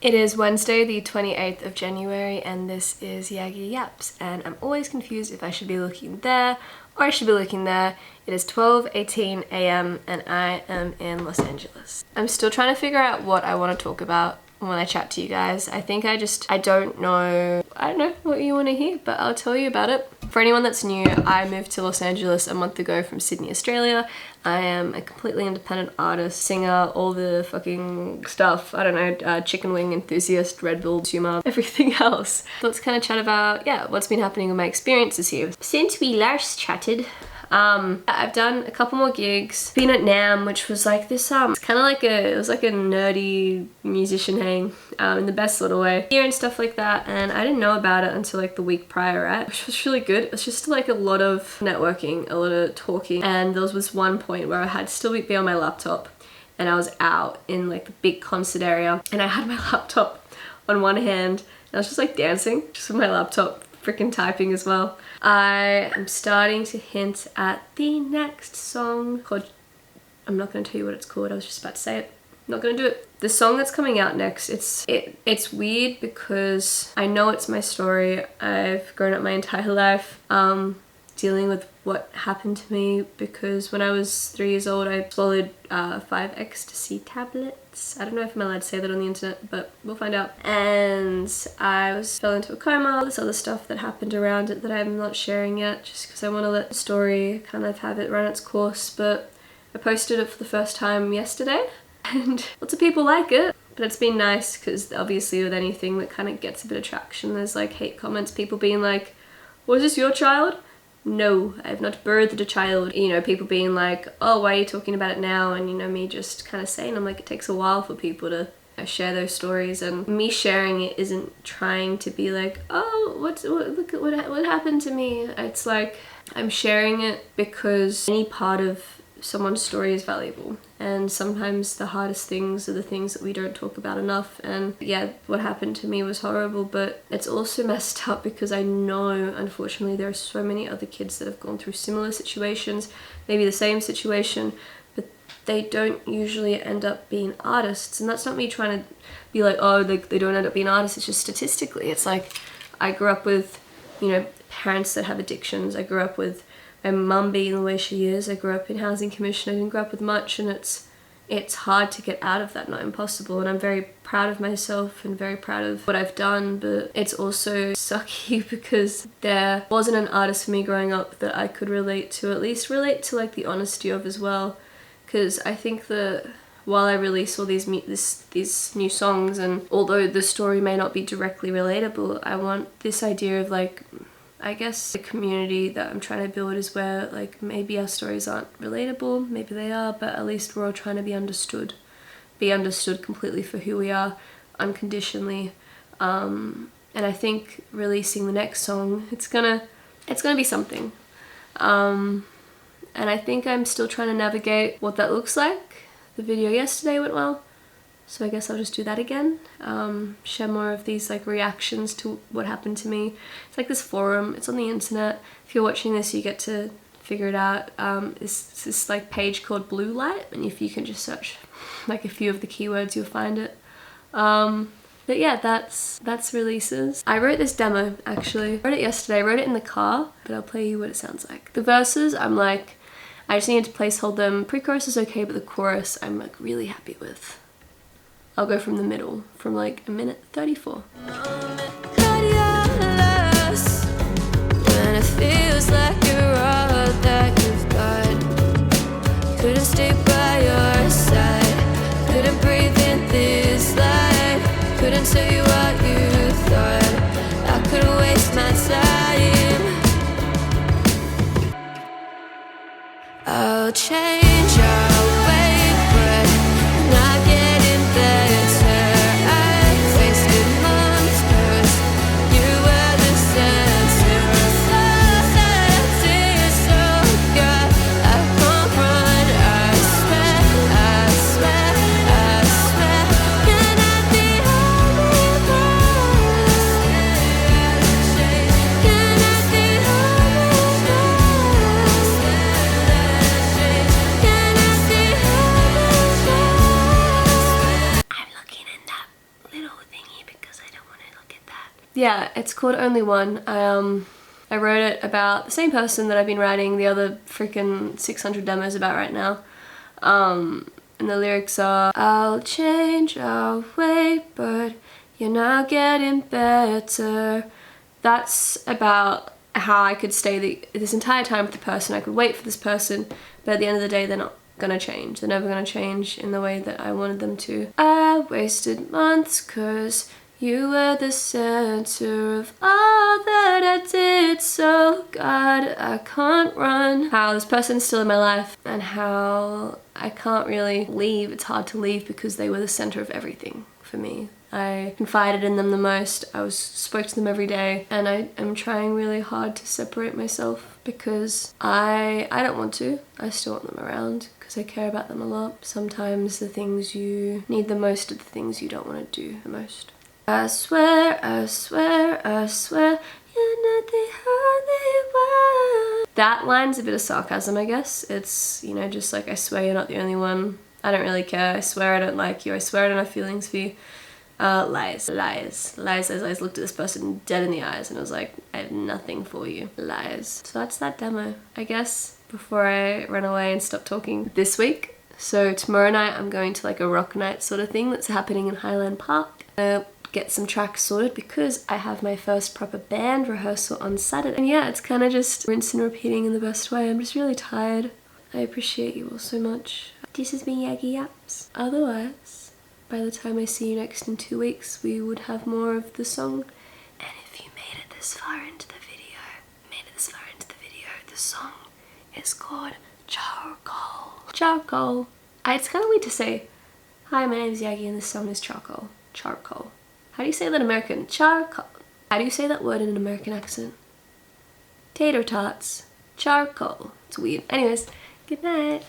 It is Wednesday the 28th of January and this is YAGKI YAPS, and I'm always confused if I should be looking there or I should be looking there. It is 12:18 a.m. and I am in Los Angeles. I'm still trying to figure out what I want to talk about when I chat to you guys. I don't know what you want to hear, but I'll tell you about it. For anyone that's new, I moved to Los Angeles a month ago from Sydney, Australia. I am a completely independent artist, singer, all the fucking stuff. I don't know, chicken wing enthusiast, Red Bull consumer, everything else. Let's kind of chat about, what's been happening with my experiences here. Since we last chatted, I've done a couple more gigs. Been at NAMM, which was like this, it's kind of like it was like a nerdy musician hang, in the best little way. Here and stuff like that, and I didn't know about it until like the week prior, right? Which was really good. It was just like a lot of networking, a lot of talking, and there was one point where I had to still be on my laptop, and I was out in like the big concert area, and I had my laptop on one hand, and I was just like dancing, just with my laptop, freaking typing as well. I am starting to hint at the next song called, I'm not going to tell you what it's called, I was just about to say it. I'm not going to do it. The song that's coming out next, it's weird because I know it's my story. I've grown up my entire life dealing with what happened to me, because when I was 3 years old I swallowed 5 ecstasy tablets. I don't know if I'm allowed to say that on the internet, but we'll find out. And I fell into a coma, all this other stuff that happened around it that I'm not sharing yet, just because I want to let the story kind of have it run its course. But I posted it for the first time yesterday and lots of people like it. But it's been nice because obviously with anything that kind of gets a bit of traction, there's like hate comments, people being like, was this your child? No, I have not birthed a child. You know, people being like, oh, why are you talking about it now? And you know, me just kind of saying, I'm like, it takes a while for people to share those stories, and me sharing it isn't trying to be like, oh, look at what happened to me. It's like, I'm sharing it because any part of someone's story is valuable, and sometimes the hardest things are the things that we don't talk about enough. And yeah, what happened to me was horrible, but it's also messed up because I know, unfortunately, there are so many other kids that have gone through similar situations, maybe the same situation, but they don't usually end up being artists. And that's not me trying to be like, oh, they don't end up being artists. It's just statistically, it's like, I grew up with, you know, parents that have addictions. I grew up with my mum being the way she is. I grew up in housing commission. I didn't grow up with much, and it's hard to get out of that, not impossible. And I'm very proud of myself and very proud of what I've done, but it's also sucky because there wasn't an artist for me growing up that I could relate to, at least relate to like the honesty of as well. Because I think that while I release all these new songs, and although the story may not be directly relatable, I want this idea of like, I guess the community that I'm trying to build is where like maybe our stories aren't relatable, maybe they are, but at least we're all trying to be understood completely for who we are, unconditionally. And I think releasing the next song, it's gonna be something. And I think I'm still trying to navigate what that looks like. The video yesterday went well, so I guess I'll just do that again. Share more of these like reactions to what happened to me. It's like this forum, it's on the internet. If you're watching this, you get to figure it out. It's this like page called Blue Light, and if you can just search like a few of the keywords, you'll find it. But yeah, that's releases. I wrote this demo, actually. I wrote it yesterday, I wrote it in the car, but I'll play you what it sounds like. The verses, I'm like, I just needed to placehold them. Pre-chorus is okay, but the chorus, I'm like really happy with. I'll go from the middle, from like 1:34. When it feels like you're all that you've got, couldn't stay by your side, couldn't breathe in this light, couldn't tell you what you thought, I couldn't waste my time. I'll change your way, but not getting better. I wasted months Yeah, it's called Only One. I wrote it about the same person that I've been writing the other freaking 600 demos about right now. And the lyrics are, I'll change, I'll wait, but you're not getting better. That's about how I could stay this entire time with the person. I could wait for this person, but at the end of the day, they're not gonna change. They're never gonna change in the way that I wanted them to. I wasted months 'cause you were the center of all that I did, so God, I can't run. How this person's still in my life and how I can't really leave. It's hard to leave because they were the center of everything for me. I confided in them the most. I spoke to them every day, and I am trying really hard to separate myself because I don't want to. I still want them around because I care about them a lot. Sometimes the things you need the most are the things you don't want to do the most. I swear, I swear, I swear, you're not the only one. That line's a bit of sarcasm, I guess. It's, you know, just like, I swear you're not the only one. I don't really care. I swear I don't like you. I swear I don't have feelings for you. Lies, lies, lies. As I looked at this person dead in the eyes and I was like, I have nothing for you. Lies. So that's that demo, I guess, before I run away and stop talking this week. So tomorrow night I'm going to like a rock night sort of thing that's happening in Highland Park. Get some tracks sorted because I have my first proper band rehearsal on Saturday. And yeah, it's kind of just rinse and repeating in the best way. I'm just really tired. I appreciate you all so much. This has been YAGKI YAPS. Otherwise, by the time I see you next in 2 weeks, we would have more of the song. And if you made it this far into the video, the song is called Charcoal. Charcoal. It's kind of weird to say, hi, my name is YAGKI and this song is Charcoal. Charcoal. How do you say that in American? Charcoal. How do you say that word in an American accent? Tater tots. Charcoal. It's weird. Anyways, good night.